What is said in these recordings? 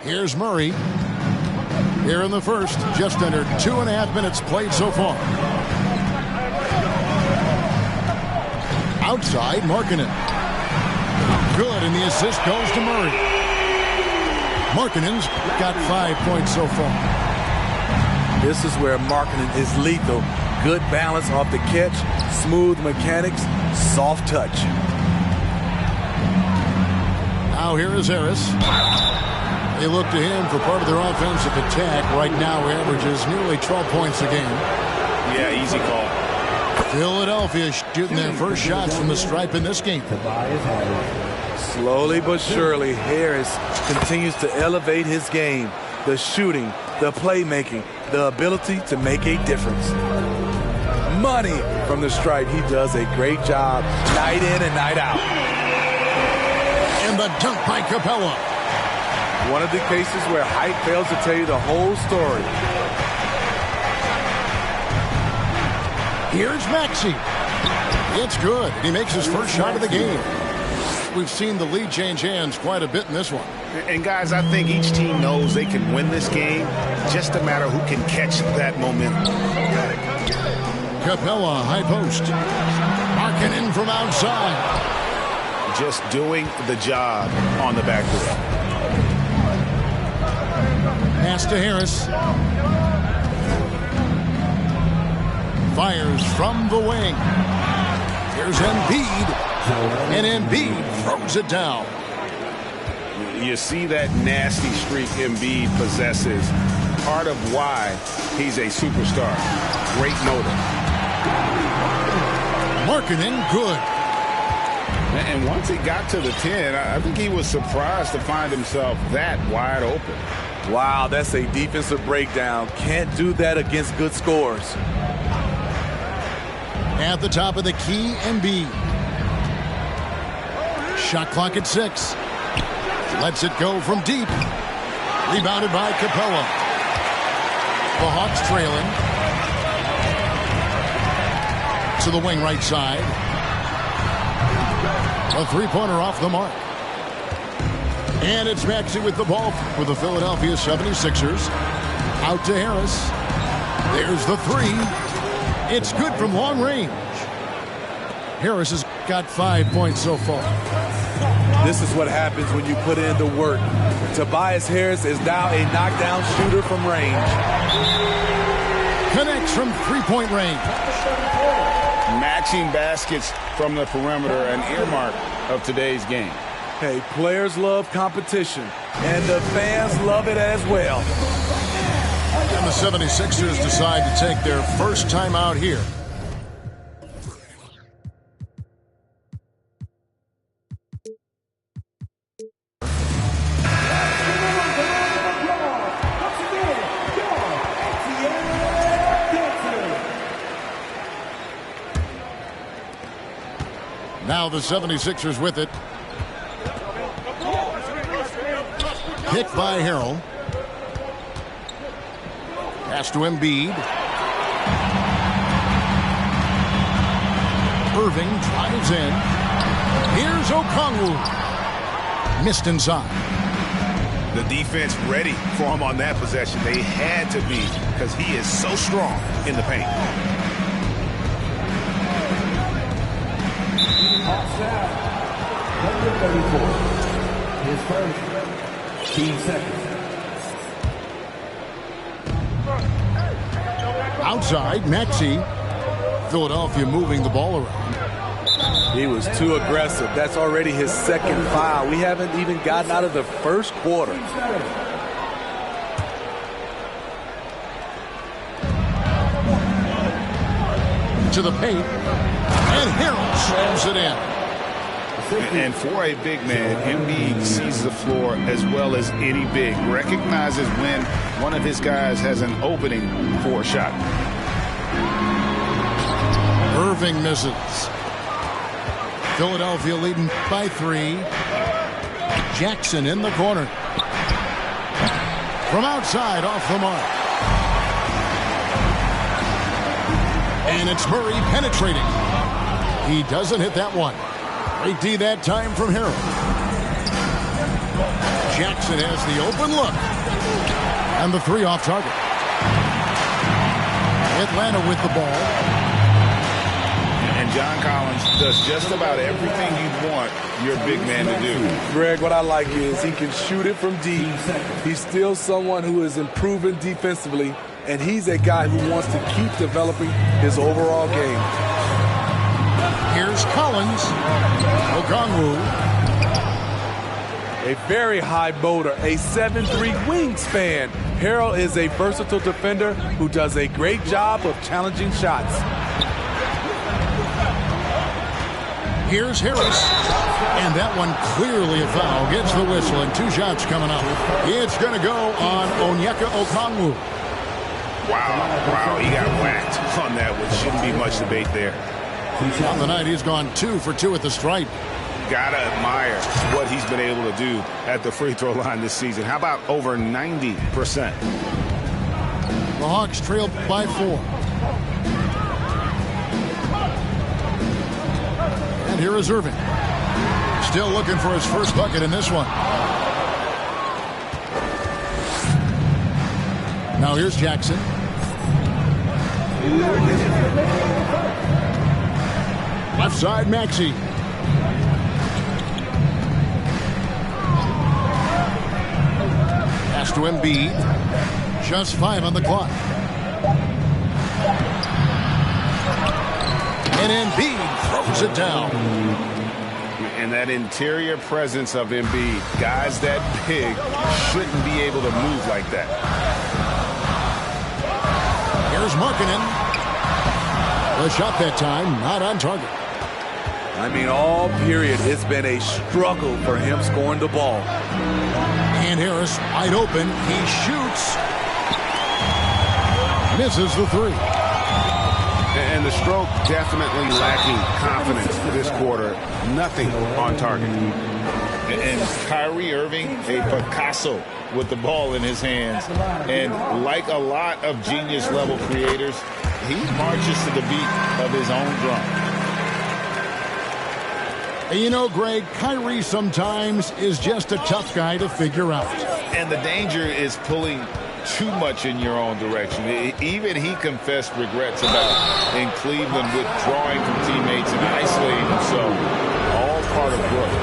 Here's Murray. Here in the first, just under 2.5 minutes played so far. Outside, Markkanen. Good, and the assist goes to Murray. Markkanen's got 5 points so far. This is where Markkanen is lethal. Good balance off the catch, smooth mechanics, soft touch. Now here is Harris. They look to him for part of their offensive attack. Right now, he averages nearly 12 points a game. Yeah, easy call. Philadelphia shooting their first shots from the stripe in this game. Slowly but surely, Harris continues to elevate his game. The shooting, the playmaking, the ability to make a difference. Money from the stripe. He does a great job night in and night out. And the dunk by Capella. One of the cases where height fails to tell you the whole story. Here's Maxey. It's good. He makes his first shot of the game. We've seen the lead change hands quite a bit in this one. And guys, I think each team knows they can win this game. Just a matter who can catch that momentum. Capella, high post. Markkanen from outside. Just doing the job on the backboard. Pass to Harris. Fires from the wing. Here's Embiid. And Embiid throws it down. You see that nasty streak Embiid possesses. Part of why he's a superstar. Great motor. Markkanen, good. And once he got to the 10, I think he was surprised to find himself that wide open. Wow, that's a defensive breakdown. Can't do that against good scores. At the top of the key, Embiid. Shot clock at 6. Lets it go from deep. Rebounded by Capella. The Hawks trailing. To the wing right side. A three-pointer off the mark. And it's Maxey with the ball for the Philadelphia 76ers. Out to Harris. There's the three. It's good from long range. Harris has got 5 points so far. This is what happens when you put in the work. Tobias Harris is now a knockdown shooter from range. Connects from three-point range. Matching baskets from the perimeter, an earmark of today's game. Hey, players love competition, and the fans love it as well. And the 76ers decide to take their first time out here. Now the 76ers with it. Picked by Harrell. Pass to Embiid. Irving drives in. Here's Okongwu. Missed inside. The defense ready for him on that possession. They had to be, because he is so strong in the paint. Number 34. His first team second. Outside, Maxey. Philadelphia moving the ball around. He was too aggressive. That's already his second foul. We haven't even gotten out of the first quarter. To the paint. And Harrell slams it in. And for a big man, Embiid sees the floor as well as any big. Recognizes when one of his guys has an opening for a shot. Irving misses. Philadelphia leading by 3. Jackson in the corner. From outside, off the mark. And it's Murray penetrating. He doesn't hit that one. Great D that time from Harrell. Jackson has the open look. And the 3 off target. Atlanta with the ball. And John Collins does just about everything you'd want your big man to do. Greg, what I like is he can shoot it from deep. He's still someone who is improving defensively, and he's a guy who wants to keep developing his overall game. Here's Collins. Okongwu. A very high motor, a 7'3" wingspan. Harrell is a versatile defender who does a great job of challenging shots. Here's Harris. And that one clearly a foul. Gets the whistle and 2 shots coming up. It's going to go on Onyeka Okongwu. Wow, he got whacked on that, which shouldn't be much debate there. On the night, he's gone 2 for 2 at the stripe. Gotta admire what he's been able to do at the free throw line this season. How about over 90%? The Hawks trail by 4. And here is Irving. Still looking for his first bucket in this one. Now here's Jackson. Left side, Maxey. Pass to Embiid. Just 5 on the clock. And Embiid throws it down. And that interior presence of Embiid, guys that big shouldn't be able to move like that. Here's Markkanen. The shot that time, not on target. I mean, all period, it's been a struggle for him scoring the ball. And Harris wide open. He shoots. Misses the 3. And the stroke definitely lacking confidence this quarter. Nothing on target. And Kyrie Irving, a Picasso with the ball in his hands. And like a lot of genius-level creators, he marches to the beat of his own drum. You know, Greg, Kyrie sometimes is just a tough guy to figure out. And the danger is pulling too much in your own direction. Even he confessed regrets about in Cleveland withdrawing from teammates and isolating himself. All part of growth.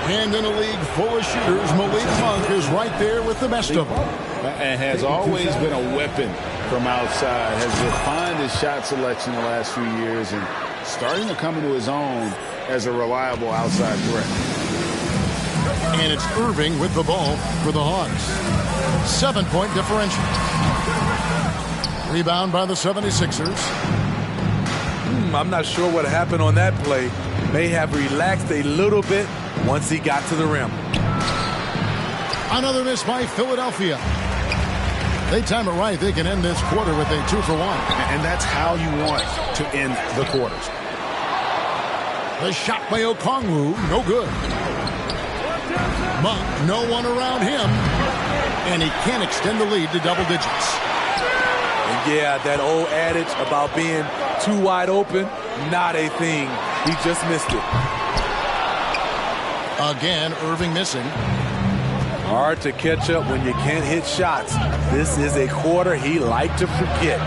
And in a league full of shooters, Malik Monk is right there with the best of them. And has always been a weapon from outside. Has refined his shot selection the last few years and starting to come into his own as a reliable outside threat. And it's Irving with the ball for the Hawks. 7-point differential. Rebound by the 76ers. I'm not sure what happened on that play. May have relaxed a little bit once he got to the rim. Another miss by Philadelphia. They time it right. They can end this quarter with a 2-for-1. And that's how you want to end the quarters. The shot by Okongwu, no good. Monk, no one around him. And he can't extend the lead to double digits. And yeah, that old adage about being too wide open, not a thing. He just missed it. Again, Irving missing. Hard to catch up when you can't hit shots. This is a quarter he liked to forget.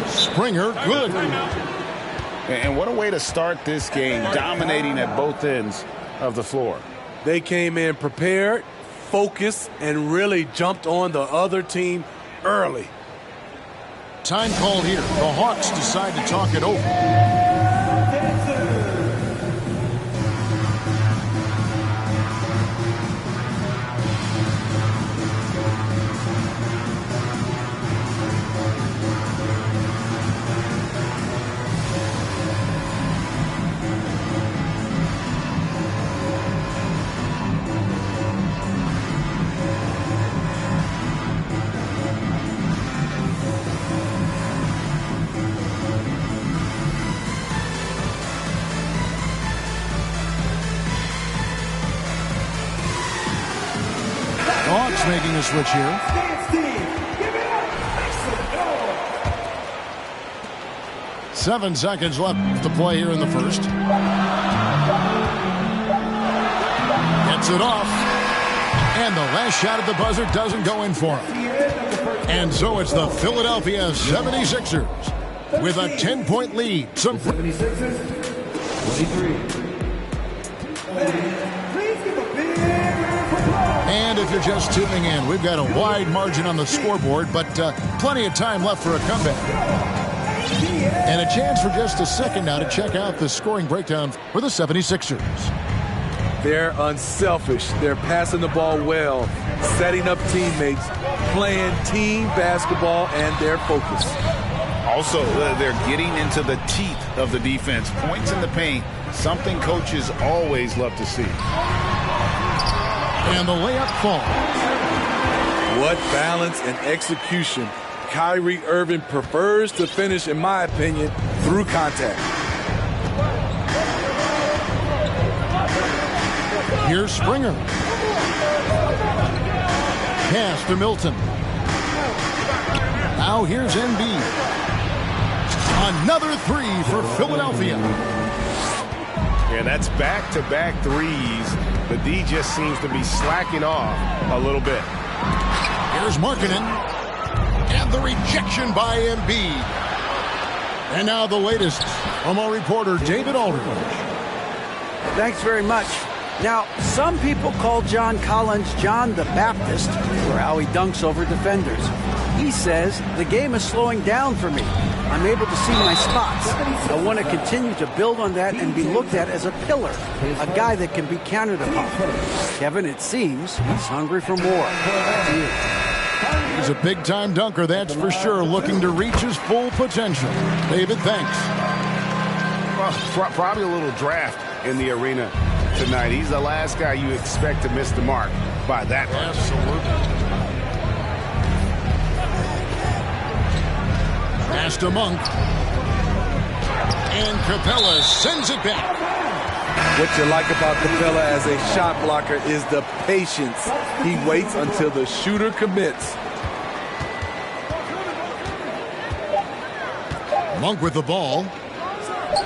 Springer, good. And what a way to start this game, dominating at both ends of the floor. They came in prepared, focused, and really jumped on the other team early. Time called here. The Hawks decide to talk it over. Hawks making a switch here. Seven seconds left to play here in the first. Gets it off. And the last shot at the buzzer doesn't go in for him. And so it's the Philadelphia 76ers with a 10-point lead. 76ers, 23. And if you're just tuning in, we've got a wide margin on the scoreboard, but plenty of time left for a comeback. And a chance for just a second now to check out the scoring breakdown for the 76ers. They're unselfish. They're passing the ball well, setting up teammates, playing team basketball, and they're focused. Also, they're getting into the teeth of the defense. Points in the paint, something coaches always love to see. And the layup falls. What balance and execution. Kyrie Irving prefers to finish, in my opinion, through contact. Here's Springer. Pass to Milton. Now here's Embiid. Another three for Philadelphia. Yeah, that's back-to-back threes. The D just seems to be slacking off a little bit. Here's Markkanen. And the rejection by Embiid. And now the latest from our reporter, David Aldridge. Thanks very much. Now, some people call John Collins John the Baptist for how he dunks over defenders. He says, the game is slowing down for me. I'm able to see my spots. I want to continue to build on that and be looked at as a pillar, a guy that can be counted upon. Kevin, it seems he's hungry for more. He's a big-time dunker, that's for sure, looking to reach his full potential. David, thanks. Well, probably a little draft in the arena tonight. He's the last guy you expect to miss the mark by that much. Absolutely. Pass to Monk. And Capella sends it back. What you like about Capella as a shot blocker is the patience. He waits until the shooter commits. Monk with the ball.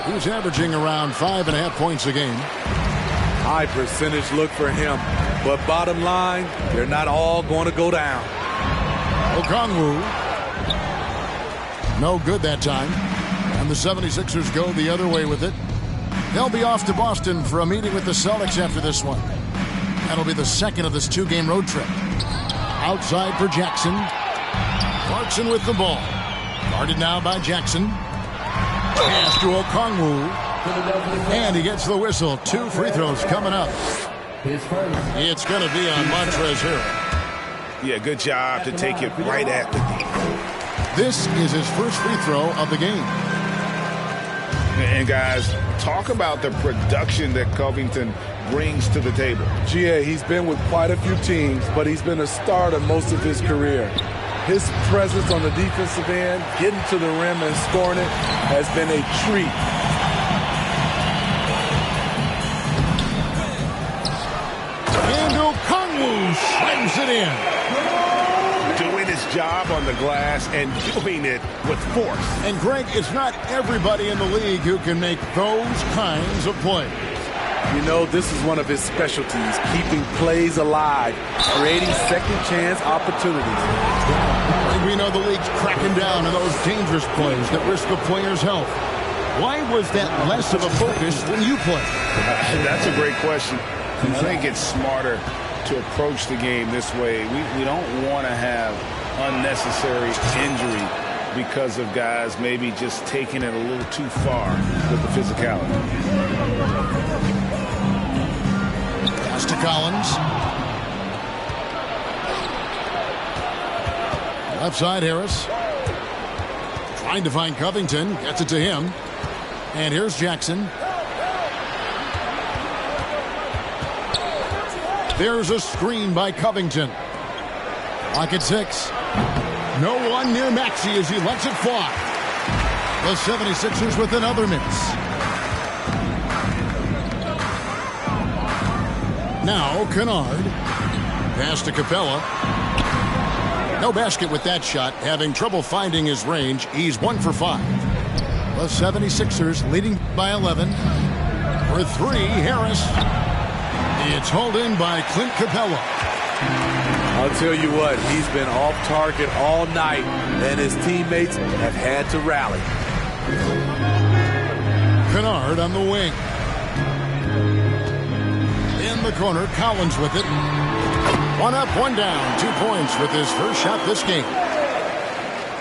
He's averaging around 5.5 points a game. High percentage look for him. But bottom line, they're not all going to go down. Okongwu. No good that time. And the 76ers go the other way with it. They'll be off to Boston for a meeting with the Celtics after this one. That'll be the second of this two-game road trip. Outside for Jackson. Clarkson with the ball. Guarded now by Jackson. Pass to Okongwu. And he gets the whistle. 2 free throws coming up. It's going to be on Montrezl Harrell. Yeah, good job to take it right at the D. This is his first free throw of the game. And guys, talk about the production that Covington brings to the table. GA, he's been with quite a few teams, but he's been a starter most of his career. His presence on the defensive end, getting to the rim and scoring it, has been a treat. And Okongwu slams it in. Doing his job on the glass and doing it with force. And Greg, it's not everybody in the league who can make those kinds of plays. You know, this is one of his specialties, keeping plays alive, creating second chance opportunities. We know the league's cracking down on those dangerous plays that risk a player's health. Why was that less of a focus when you play? That's a great question. I think it's smarter to approach the game this way. We don't want to have unnecessary injury because of guys maybe just taking it a little too far with the physicality. Pass to Collins. Left side, Harris. Trying to find Covington. Gets it to him. And here's Jackson. There's a screen by Covington. Lock at 6. No one near Maxey as he lets it fly. The 76ers with another miss. Now Kennard. Pass to Capella. No basket with that shot. Having trouble finding his range. He's 1 for 5. The 76ers leading by 11. For 3, Harris. It's hauled in by Clint Capella. I'll tell you what, he's been off target all night, and his teammates have had to rally. Kennard on the wing. In the corner, Collins with it. One up, one down. 2 points with his first shot this game.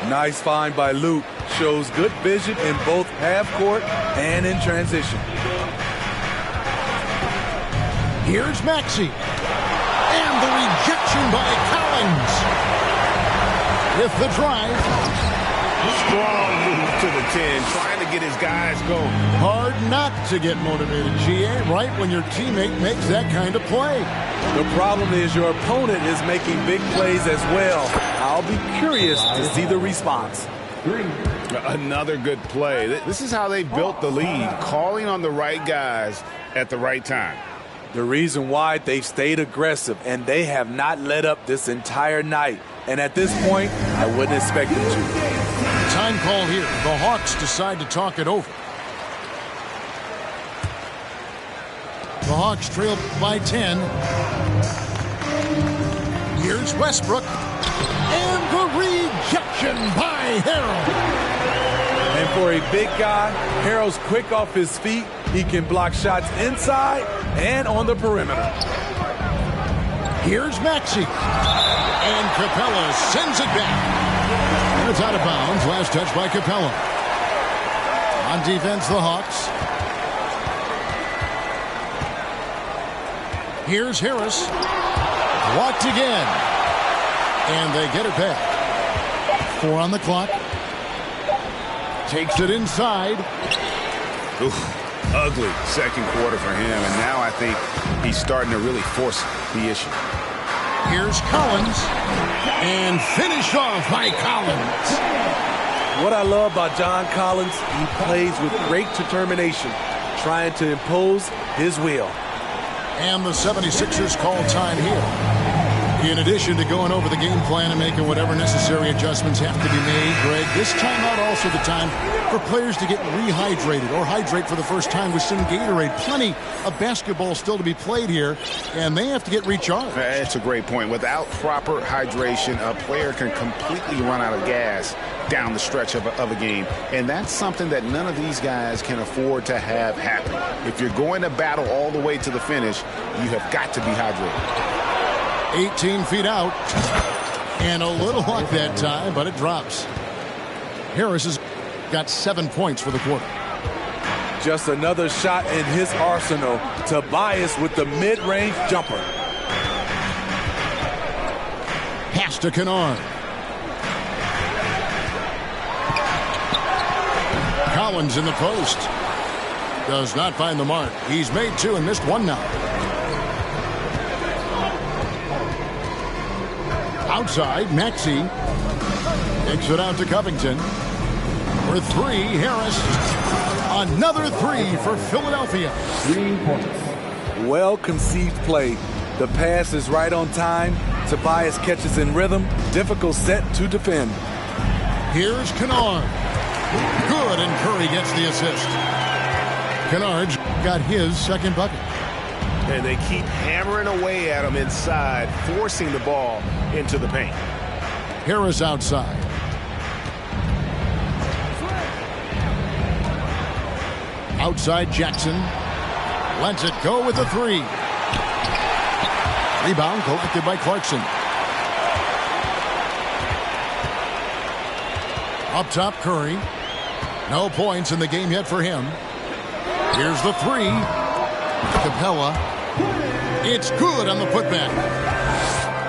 Nice find by Luke. Shows good vision in both half court and in transition. Here's Maxey. And the rejection by Collins. With the drive. Strong move to the 10, trying to get his guys going. Hard not to get motivated, GA, right when your teammate makes that kind of play. The problem is your opponent is making big plays as well. I'll be curious to see the response. Another good play. This is how they built the lead, calling on the right guys at the right time. The reason why they've stayed aggressive, and they have not let up this entire night. And at this point, I wouldn't expect them to. Time call here. The Hawks decide to talk it over. The Hawks trail by 10. Here's Westbrook. And the rejection by Harrell. And for a big guy, Harrell's quick off his feet. He can block shots inside and on the perimeter. Here's Maxey. And Capella sends it back. And it's out of bounds. Last touch by Capella. On defense, the Hawks. Here's Harris. Blocked again. And they get it back. 4 on the clock. Takes it inside. Oof. Ugly second quarter for him, and now I think he's starting to really force the issue. Here's Collins, and finished off by Collins. What I love about John Collins, he plays with great determination, trying to impose his will. And the 76ers call time here. In addition to going over the game plan and making whatever necessary adjustments have to be made, Greg, this timeout also the time for players to get rehydrated or hydrate for the first time with some Gatorade. Plenty of basketball still to be played here, and they have to get recharged. That's a great point. Without proper hydration, a player can completely run out of gas down the stretch of a game. And that's something that none of these guys can afford to have happen. If you're going to battle all the way to the finish, you have got to be hydrated. 18 feet out. And a little luck that time, but it drops. Harris has got 7 points for the quarter. Just another shot in his arsenal. Tobias with the mid-range jumper. Pass to Kennard. Collins in the post. Does not find the mark. He's made 2 and missed 1 now. Outside, Maxey takes it out to Covington. For 3, Harris. Another 3 for Philadelphia. 3 points. Well-conceived play. The pass is right on time. Tobias catches in rhythm. Difficult set to defend. Here's Kennard. Good, and Curry gets the assist. Kennard's got his second bucket. And they keep hammering away at him inside, forcing the ball into the paint. Harris outside. Outside Jackson. Lets it go with the 3. Rebound collected by Clarkson. Up top, Curry. No points in the game yet for him. Here's the 3. Capella. It's good on the putback.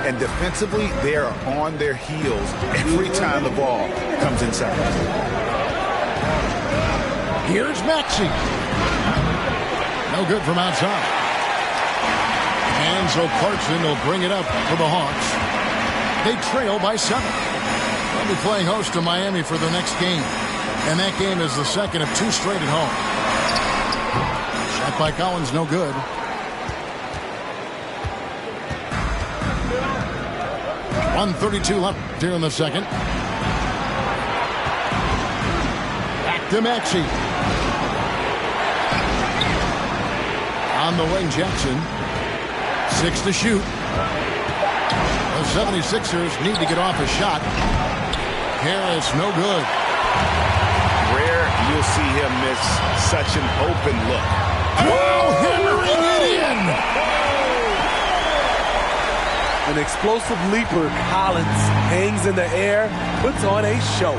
And defensively, they are on their heels every time the ball comes inside. Here's Maxey. No good from outside. And so Clarkson will bring it up for the Hawks. They trail by 7. They'll be playing host to Miami for the next game. And that game is the second of 2 straight at home. Shot by Collins, no good. .132 left here in the second. Back to Maxey. On the wing, Jackson. 6 to shoot. The 76ers need to get off a shot. Harris, no good. Rare you'll see him miss such an open look. Oh, hammering it in. An explosive leaper, Collins hangs in the air, puts on a show.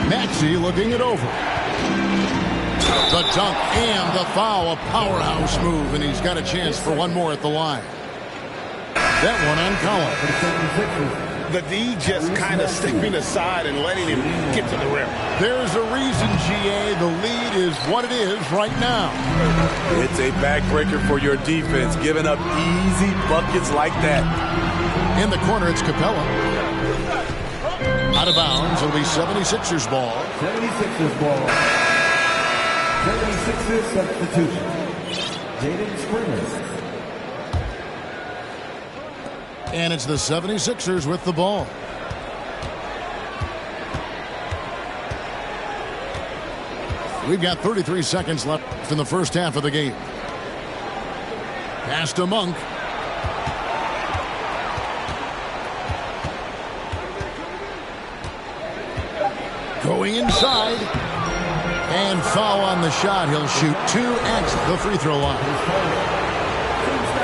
Maxey looking it over. The dunk and the foul, a powerhouse move, and he's got a chance for one more at the line. That one on Collins. The D just kind of stepping aside and letting him get to the rim. There's a reason, GA, the lead is what it is right now. It's a backbreaker for your defense, giving up easy buckets like that. In the corner, it's Capella. Out of bounds, it'll be 76ers ball. 76ers ball. 76ers substitution. Jaden Springer. And it's the 76ers with the ball. We've got 33 seconds left in the first half of the game. Pass to Monk. Going inside. And foul on the shot. He'll shoot 2 at the free throw line.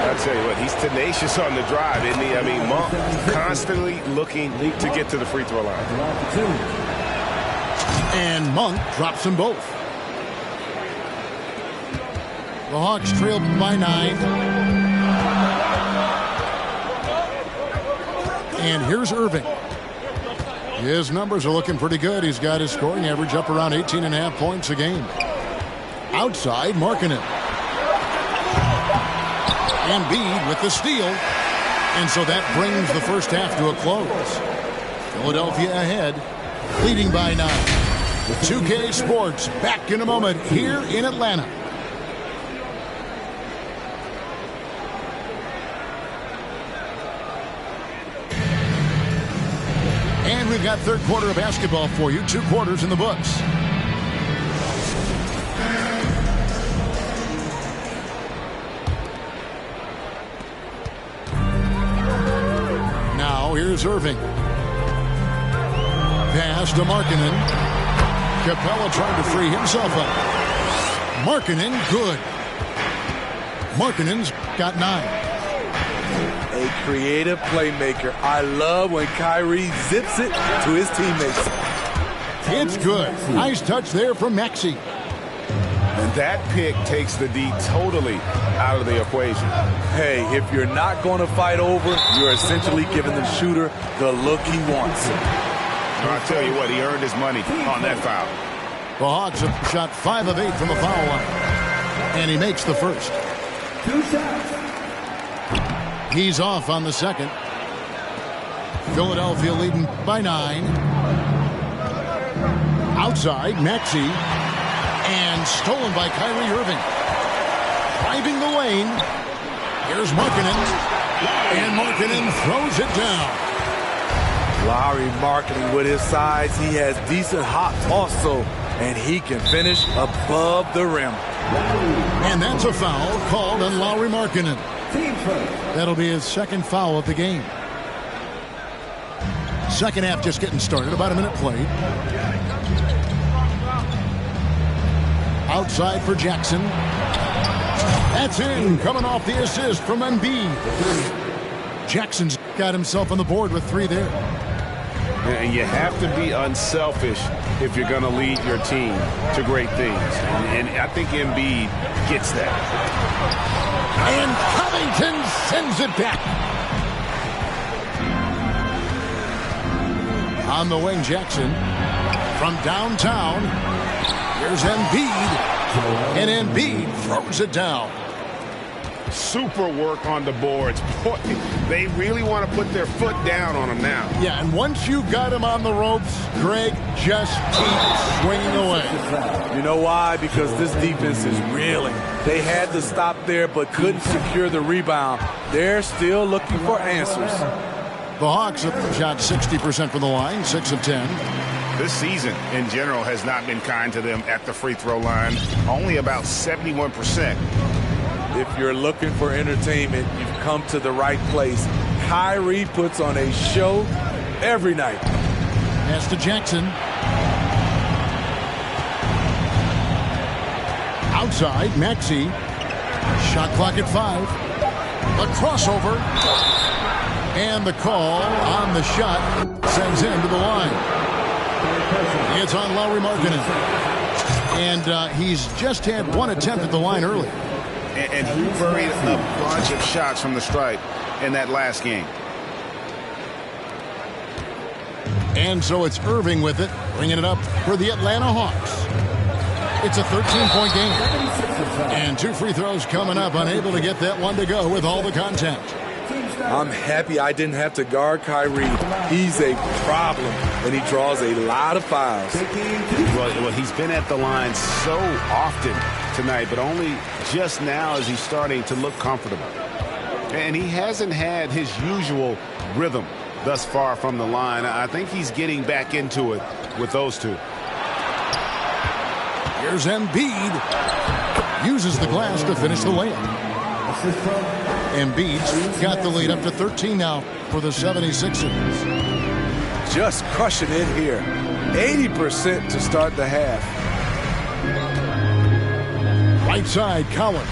I'll tell you what, he's tenacious on the drive, isn't he? I mean, Monk constantly looking to get to the free throw line. And Monk drops them both. The Hawks trail by 9. And here's Irving. His numbers are looking pretty good. He's got his scoring average up around 18.5 points a game. Outside, Markkanen. Embiid with the steal. And so that brings the first half to a close. Philadelphia ahead, leading by 9. 2K Sports back in a moment here in Atlanta. And we've got third quarter of basketball for you. 2 quarters in the books. Now here's Irving. Pass to Markkanen. Capella trying to free himself up. Markkanen, good. Markkanen's got 9. A creative playmaker. I love when Kyrie zips it to his teammates. It's good. Nice touch there from Maxey. And that pick takes the D totally out of the equation. Hey, if you're not going to fight over, you're essentially giving the shooter the look he wants. I'll tell you what, he earned his money on that foul. The Hawks have shot 5 of 8 from the foul line. And he makes the first. 2 shots. He's off on the second. Philadelphia leading by 9. Outside, Maxey. And stolen by Kyrie Irving. Driving the lane. Here's Markkanen. And Markkanen throws it down. Lowry Markkanen with his size. He has decent hops also. And he can finish above the rim. And that's a foul called on Lowry Markkanen. That'll be his second foul of the game. Second half just getting started. About a minute played. Outside for Jackson. That's in. Coming off the assist from Embiid. Jackson's got himself on the board with 3 there. And you have to be unselfish if you're going to lead your team to great things. And I think Embiid gets that. And Covington sends it back. On the wing, Jackson. From downtown, here's Embiid. And Embiid throws it down. Super work on the boards. Boy, they really want to put their foot down on him now. Yeah, and once you got him on the ropes, Greg, just keep swinging away. You know why? Because this defense is reeling. They had to stop there but couldn't secure the rebound. They're still looking for answers. The Hawks have shot 60% from the line, 6 of 10. This season, in general, has not been kind to them at the free throw line. Only about 71%. If you're looking for entertainment, you've come to the right place. Kyrie puts on a show every night. Pass to Jackson. Outside, Maxey. Shot clock at 5. A crossover. And the call on the shot sends him to the line. It's on Lauri Markkanen. And he's just had one attempt at the line early. And he buried a bunch of shots from the stripe in that last game. And so it's Irving with it, bringing it up for the Atlanta Hawks. It's a 13-point game. And 2 free throws coming up, unable to get that one to go with all the contact. I'm happy I didn't have to guard Kyrie. He's a problem, and he draws a lot of fouls. Well, he's been at the line so often tonight, but only just now is he starting to look comfortable. And he hasn't had his usual rhythm thus far from the line. I think he's getting back into it with those two. Here's Embiid. Uses the glass to finish the layup. Embiid's got the lead up to 13 now for the 76ers. Just crushing it here. 80% to start the half. Right side, Collins.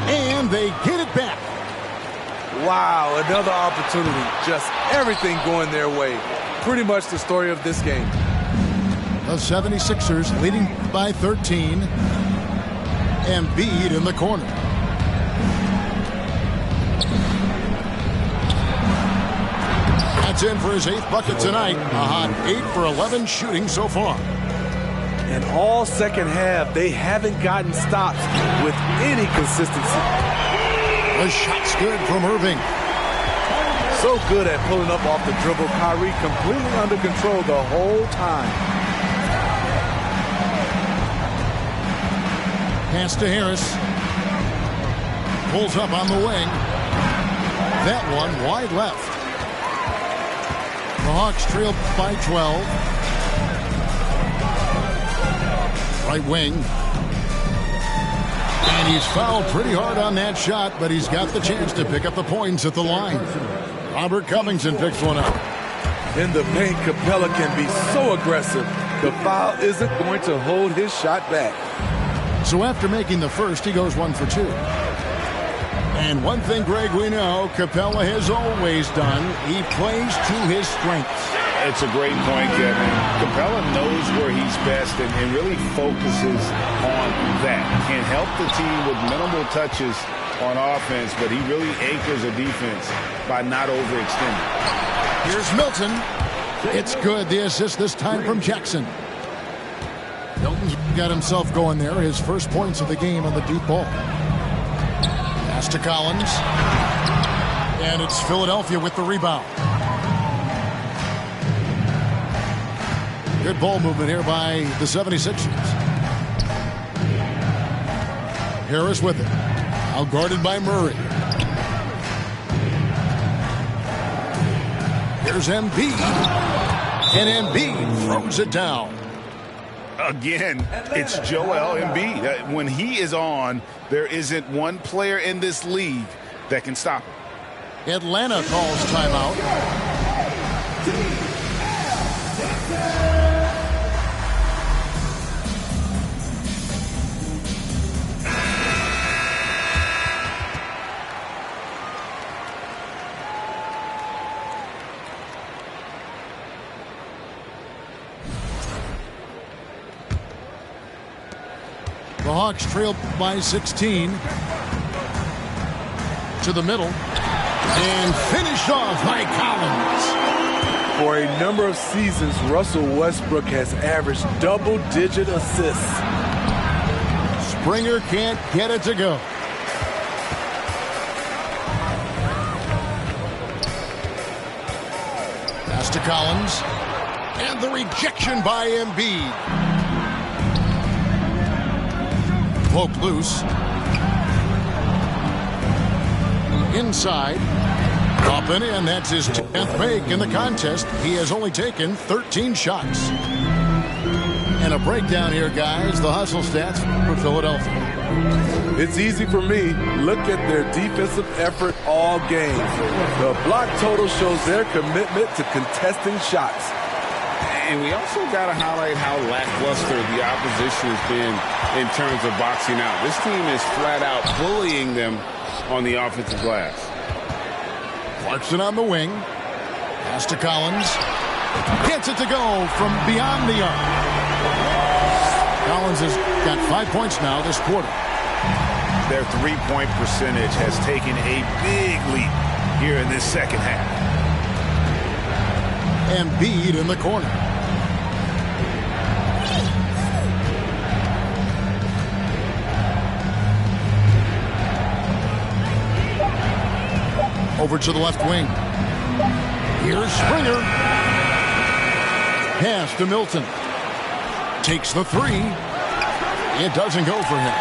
And they get it back. Wow, another opportunity. Just everything going their way. Pretty much the story of this game. The 76ers leading by 13. Embiid in the corner. That's in for his 8th bucket tonight. A hot 8 for 11 shooting so far. And all second half, they haven't gotten stops with any consistency. The shot's good from Irving. So good at pulling up off the dribble. Kyrie completely under control the whole time. Pass to Harris. Pulls up on the wing. That one wide left. The Hawks trail by 12. Right wing. And he's fouled pretty hard on that shot, but he's got the chance to pick up the points at the line. Robert Covington picks one up. In the paint, Capella can be so aggressive. The foul isn't going to hold his shot back. So after making the first, he goes 1 for 2. And one thing, Greg, we know Capella has always done. He plays to his strengths. It's a great point, Kevin. Capella knows where he's best and really focuses on that. Can help the team with minimal touches on offense, but he really anchors a defense by not overextending. Here's Milton. It's good. The assist this time from Jackson. Milton's got himself going there. His first points of the game on the deep ball. Pass to Collins. And it's Philadelphia with the rebound. Good ball movement here by the 76ers. Harris with it. Now guarded by Murray. Here's Embiid. And Embiid throws it down. Again, it's Joel Embiid. When he is on, there isn't one player in this league that can stop him. Atlanta calls timeout. The Hawks trail by 16. To the middle. And finished off by Collins. For a number of seasons, Russell Westbrook has averaged double-digit assists. Springer can't get it to go. Pass to Collins. And the rejection by Embiid. Poke loose. Inside. Up and in. That's his 10th make in the contest. He has only taken 13 shots. And a breakdown here, guys. The hustle stats for Philadelphia. It's easy for me. Look at their defensive effort all game. The block total shows their commitment to contesting shots. And we also got to highlight how lackluster the opposition has been in terms of boxing out. This team is flat out bullying them on the offensive glass. Clarkson on the wing. Pass to Collins. Gets it to go from beyond the arc. Collins has got 5 points now this quarter. Their three-point percentage has taken a big leap here in this second half. And Embiid in the corner. Over to the left wing. Here's Springer. Pass to Milton. Takes the three. It doesn't go for him.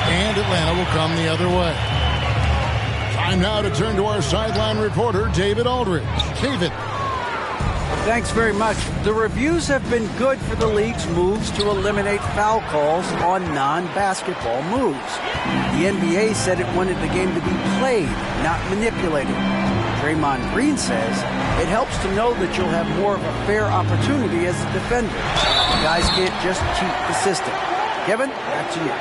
And Atlanta will come the other way. Time now to turn to our sideline reporter, David Aldridge. David. Thanks very much. The reviews have been good for the league's moves to eliminate foul calls on non-basketball moves. The NBA said it wanted the game to be played, not manipulated. Draymond Green says it helps to know that you'll have more of a fair opportunity as a defender. Guys can't just cheat the system. Kevin, back to you.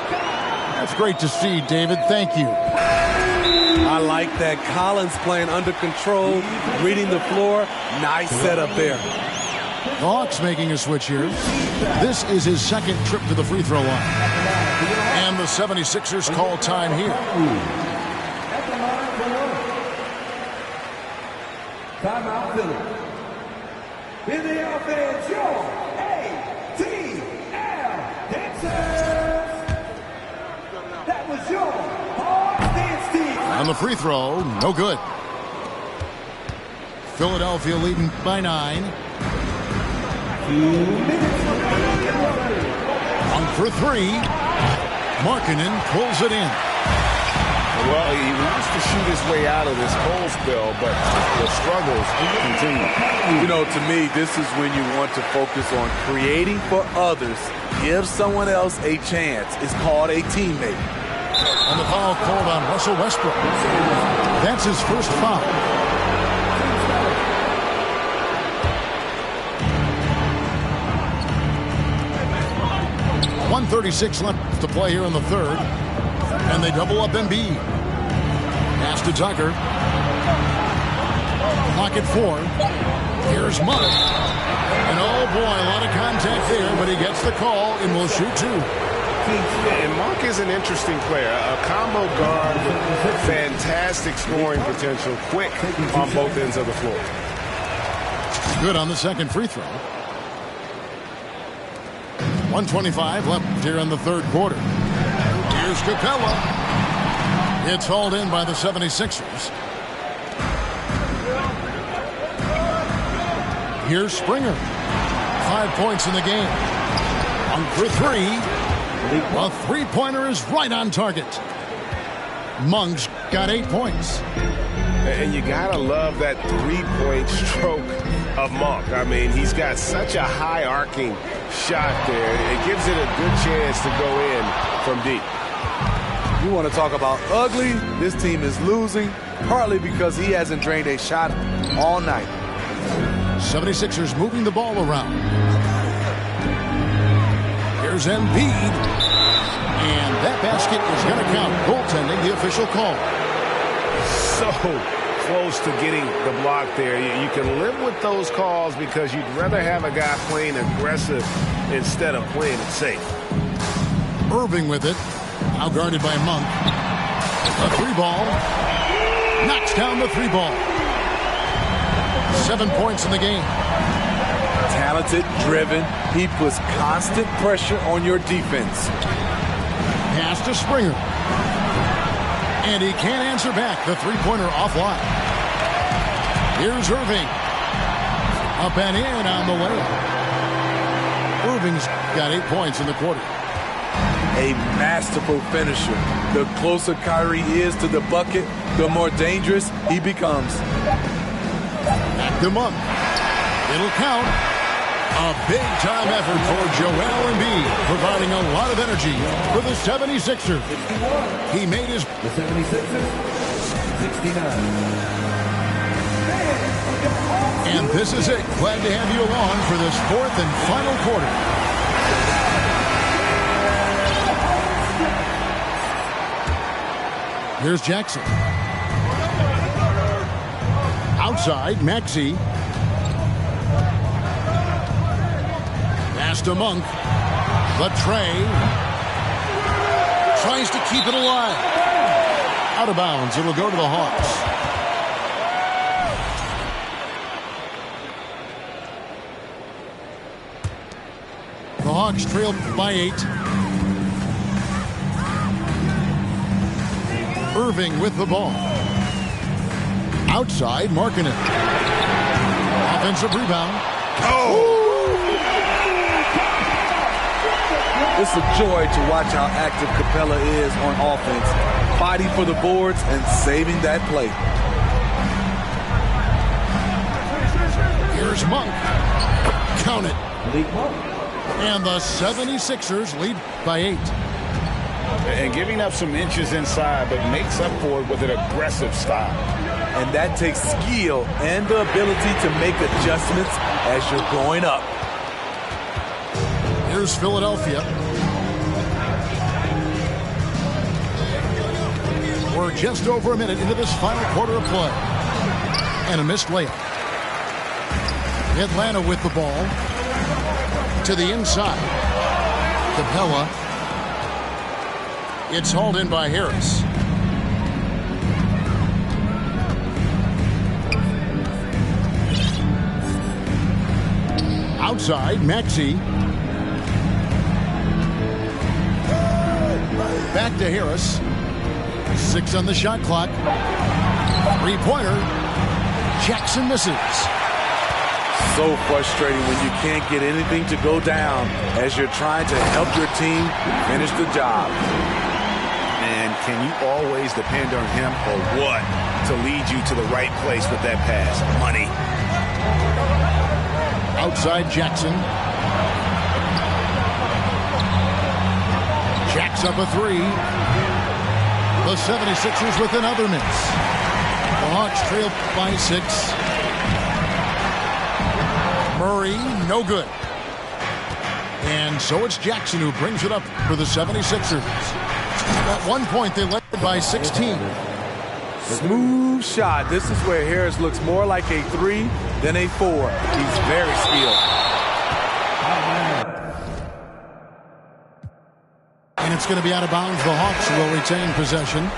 That's great to see, David. Thank you. I like that. Collins playing under control, reading the floor. Nice setup there. The Hawks making a switch here. This is his second trip to the free throw line. And the 76ers call time here. Timeout, Philly. In the offense, your ATL dancers. That was your hard dance team. On the free throw, no good. Philadelphia leading by 9. 2 minutes. On for 3. Markkanen pulls it in. Well, he wants to shoot his way out of this cold spell, but the struggles continue. You know, to me, this is when you want to focus on creating for others. Give someone else a chance. It's called a teammate. And the foul called on Russell Westbrook. That's his first foul. .136 left to play here in the third. And they double up Embiid. Pass to Tucker. Clock at 4. Here's Monk. And oh boy, a lot of contact there, but he gets the call and will shoot 2. And Monk is an interesting player. A combo guard with fantastic scoring potential. Quick on both ends of the floor. Good on the second free throw. 1:25 left here in the third quarter. Here's Capella. It's hauled in by the 76ers. Here's Springer. 5 points in the game. On for 3. A three-pointer is right on target. Monk's got 8 points. And you got to love that three-point stroke of Monk. I mean, he's got such a high-arcing shot there. It gives it a good chance to go in from deep. You want to talk about ugly? This team is losing, partly because he hasn't drained a shot all night. 76ers moving the ball around. Here's Embiid. And that basket is going to count. Goaltending, the official call. So close to getting the block there. You can live with those calls because you'd rather have a guy playing aggressive instead of playing it safe. Irving with it. Now guarded by Monk. A 3-ball. Knocks down the 3-ball. 7 points in the game. Talented, driven. He puts constant pressure on your defense. Pass to Springer. And he can't answer back. The three-pointer offline. Here's Irving. Up and in on the way. Irving's got 8 points in the quarter. A masterful finisher. The closer Kyrie is to the bucket, the more dangerous he becomes. Back to Monk. It'll count. A big-time effort for Joel Embiid, providing a lot of energy for the 76ers. He made his... The 76ers, 69. And this is it. Glad to have you along for this fourth and final quarter. Here's Jackson. Outside, Maxey. Pass to Monk. The tray. Tries to keep it alive. Out of bounds. It'll go to the Hawks. The Hawks trail by 8. Irving with the ball. Outside, Markkanen. Offensive rebound. Oh! It's a joy to watch how active Capella is on offense, fighting for the boards and saving that play. Here's Monk. Count it. And the 76ers lead by 8. And giving up some inches inside, but makes up for it with an aggressive style. And that takes skill and the ability to make adjustments as you're going up. Here's Philadelphia. We're just over a minute into this final quarter of play. And a missed layup. Atlanta with the ball. To the inside. Capella. It's hauled in by Harris. Outside, Maxey. Back to Harris. 6 on the shot clock. Three-pointer. Jackson misses. So frustrating when you can't get anything to go down as you're trying to help your team finish the job. And can you always depend on him or what to lead you to the right place with that pass? Money. Outside Jackson. Jacks up a 3. The 76ers with another miss. The Hawks trail by 6. Murray, no good. And so it's Jackson who brings it up for the 76ers. At one point, they led by 16. Smooth shot. This is where Harris looks more like a 3 than a 4. He's very skilled. And it's going to be out of bounds. The Hawks will retain possession.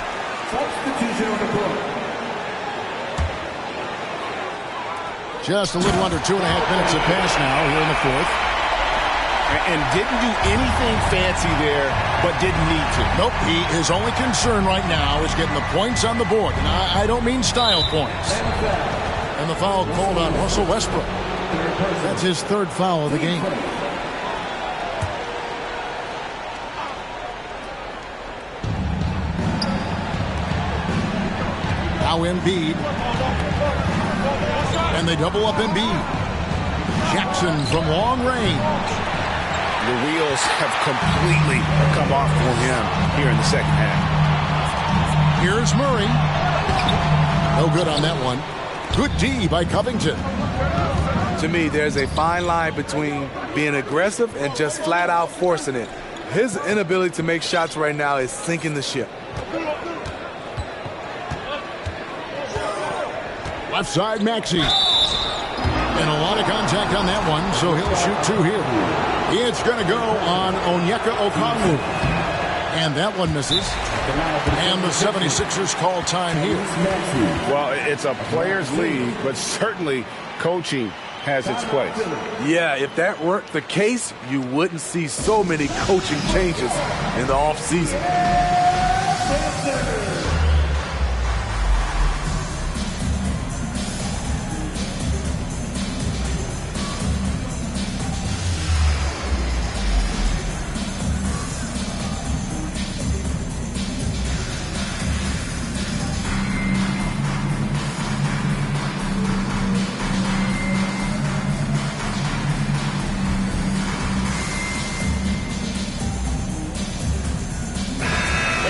Substitution on the court. Just a little under 2.5 minutes have passed now here in the fourth. And didn't do anything fancy there, but didn't need to. Nope, his only concern right now is getting the points on the board. And I don't mean style points. And the foul called on Russell Westbrook. That's his 3rd foul of the game. Now Embiid. And they double up Embiid. Jackson from long range. The wheels have completely come off for him here in the second half. Here's Murray. No good on that one. Good D by Covington. To me, there's a fine line between being aggressive and just flat out forcing it. His inability to make shots right now is sinking the ship. Left side, Maxey. And a lot of contact on that one, so he'll shoot 2 here. It's going to go on Onyeka Okongwu. And that one misses. And the 76ers call time here. Well, it's a players' league, but certainly coaching has its place. Yeah, if that weren't the case, you wouldn't see so many coaching changes in the offseason.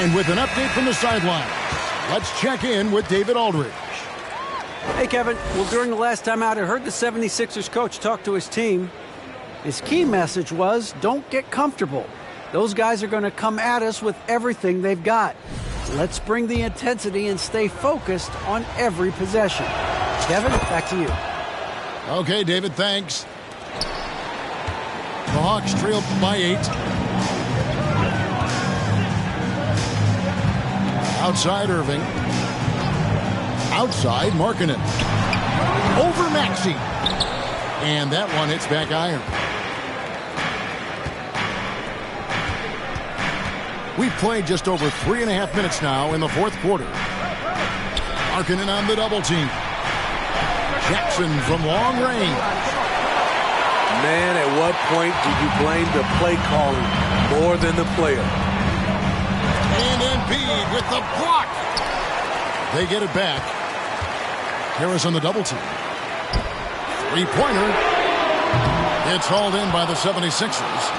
And with an update from the sideline, let's check in with David Aldridge. Hey, Kevin. Well, during the last time out, I heard the 76ers coach talk to his team. His key message was, don't get comfortable. Those guys are going to come at us with everything they've got. Let's bring the intensity and stay focused on every possession. Kevin, back to you. Okay, David, thanks. The Hawks trail by 8. Outside Irving. Outside Markkanen. Over Maxey. And that one hits back iron. We've played just over 3.5 minutes now in the fourth quarter. Markkanen on the double team. Jackson from long range. Man, at what point do you blame the play calling more than the player? And Embiid with the block. They get it back. Harris on the double team. Three-pointer. It's hauled in by the 76ers.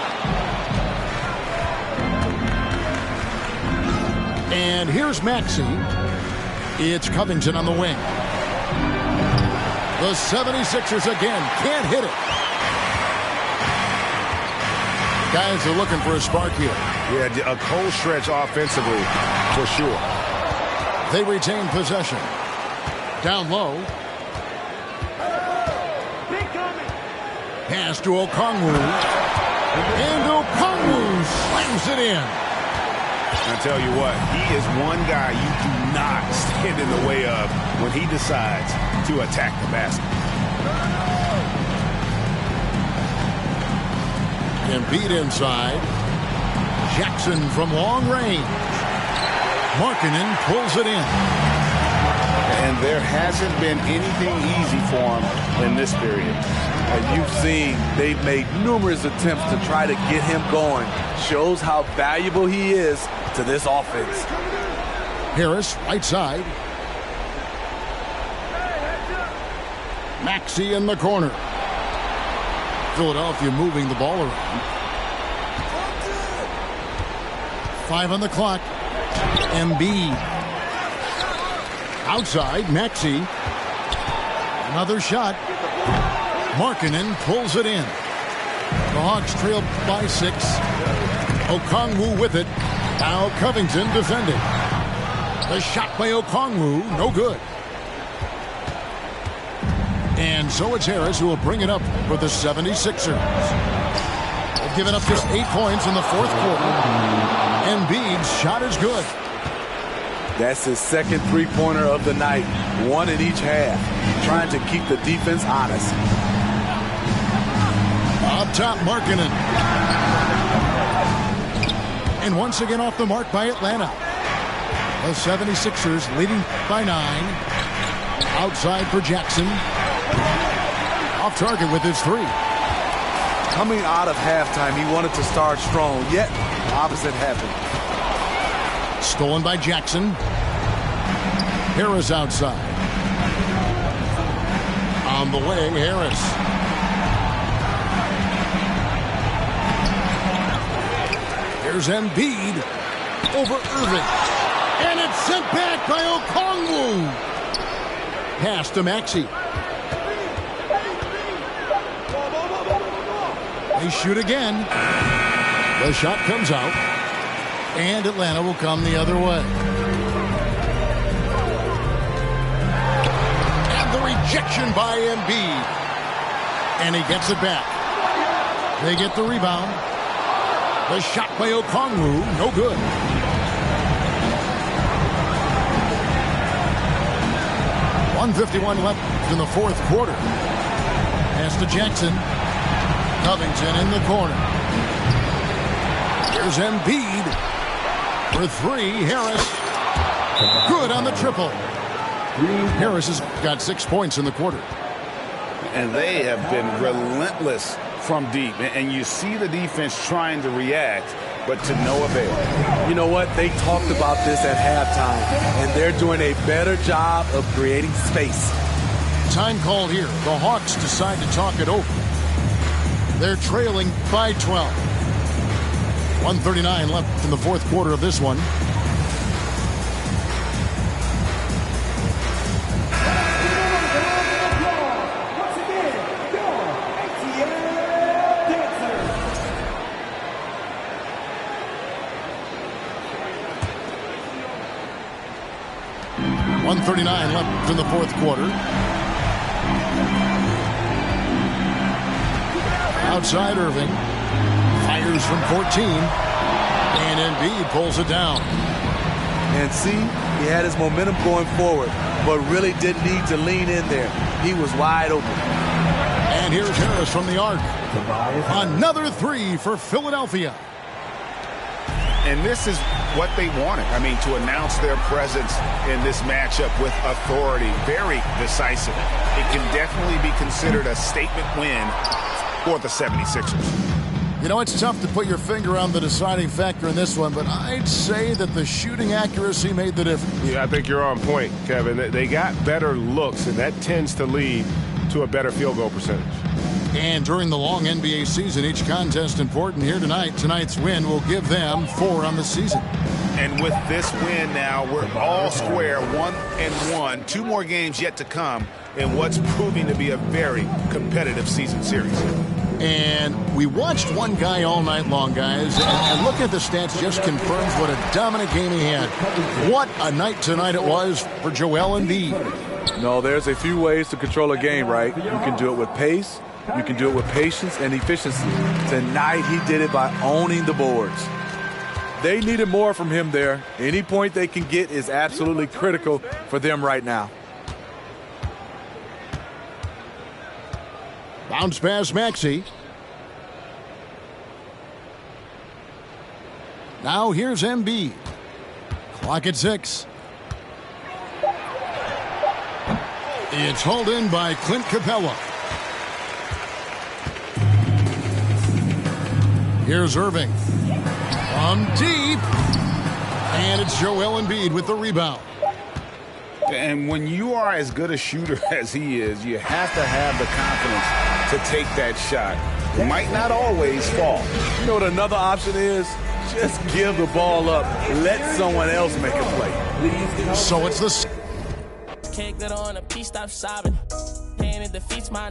And here's Maxey. It's Covington on the wing. The 76ers again can't hit it. Guys are looking for a spark here. Yeah, a cold stretch offensively for sure. They retain possession. Down low. Pass to Okongwu. And Okongwu slams it in. I tell you what, he is one guy you do not stand in the way of when he decides to attack the basket. Embiid inside. Jackson from long range. Markkanen pulls it in. And there hasn't been anything easy for him in this period. As you've seen, they've made numerous attempts to try to get him going. Shows how valuable he is to this offense. Harris, right side. Maxey in the corner. Philadelphia moving the ball around. 5 on the clock. Embiid. Outside, Maxey. Another shot. Markkanen pulls it in. The Hawks trail by 6. Okongwu with it. Now Covington defending. The shot by Okongwu, no good. And so it's Harris who will bring it up for the 76ers. They've given up just 8 points in the fourth quarter. Embiid's shot is good. That's his second three-pointer of the night. 1 in each half. Trying to keep the defense honest. Up top, Markkanen. And once again off the mark by Atlanta. The 76ers leading by 9. Outside for Jackson. Off target with his 3. Coming out of halftime, he wanted to start strong, yet the opposite happened. Stolen by Jackson. Harris outside. On the wing, Harris. Here's Embiid over Irving. And it's sent back by Okongwu. Pass to Maxey. They shoot again. The shot comes out. And Atlanta will come the other way. And the rejection by Embiid. And he gets it back. They get the rebound. The shot by Okongwu, no good. .151 left in the fourth quarter. Pass to Jackson. Covington in the corner. Here's Embiid. For 3, Harris. Good on the triple. Harris has got 6 points in the quarter. And they have been relentless from deep. And you see the defense trying to react, but to no avail. You know what? They talked about this at halftime, and they're doing a better job of creating space. Time called here. The Hawks decide to talk it over. They're trailing by 12. 1:39 left in the fourth quarter of this one. 1:39 left in the fourth quarter. Outside Irving. Fires from 14. And Embiid pulls it down. And see, he had his momentum going forward, but really didn't need to lean in there. He was wide open. And here's Harris from the arc. Another three for Philadelphia. And this is what they wanted. I mean, to announce their presence in this matchup with authority. Very decisive. It can definitely be considered a statement win for the 76ers. You know, it's tough to put your finger on the deciding factor in this one, but I'd say that the shooting accuracy made the difference. Yeah, I think you're on point, Kevin. They got better looks, and that tends to lead to a better field goal percentage. And during the long NBA season, each contest important. Here tonight. Tonight's win will give them 4 on the season. And with this win now, we're all square, 1-1. 2 more games yet to come in what's proving to be a very competitive season series. And we watched one guy all night long, guys, and looking at the stats just confirms what a dominant game he had. What a night tonight it was for Joel Embiid. No, there's a few ways to control a game, right? You can do it with pace, you can do it with patience and efficiency. Tonight he did it by owning the boards. They needed more from him there. Any point they can get is absolutely critical for them right now. Bounce pass Maxey. Now here's Embiid. Clock at 6. It's hauled in by Clint Capella. Here's Irving. From deep. And it's Joel Embiid with the rebound. And when you are as good a shooter as he is, you have to have the confidence to take that shot. It might not always fall. You know what another option is? Just give the ball up. Let someone else make a play. So it's the... Can't get on a piece, stop sobbing. Pain, it defeats my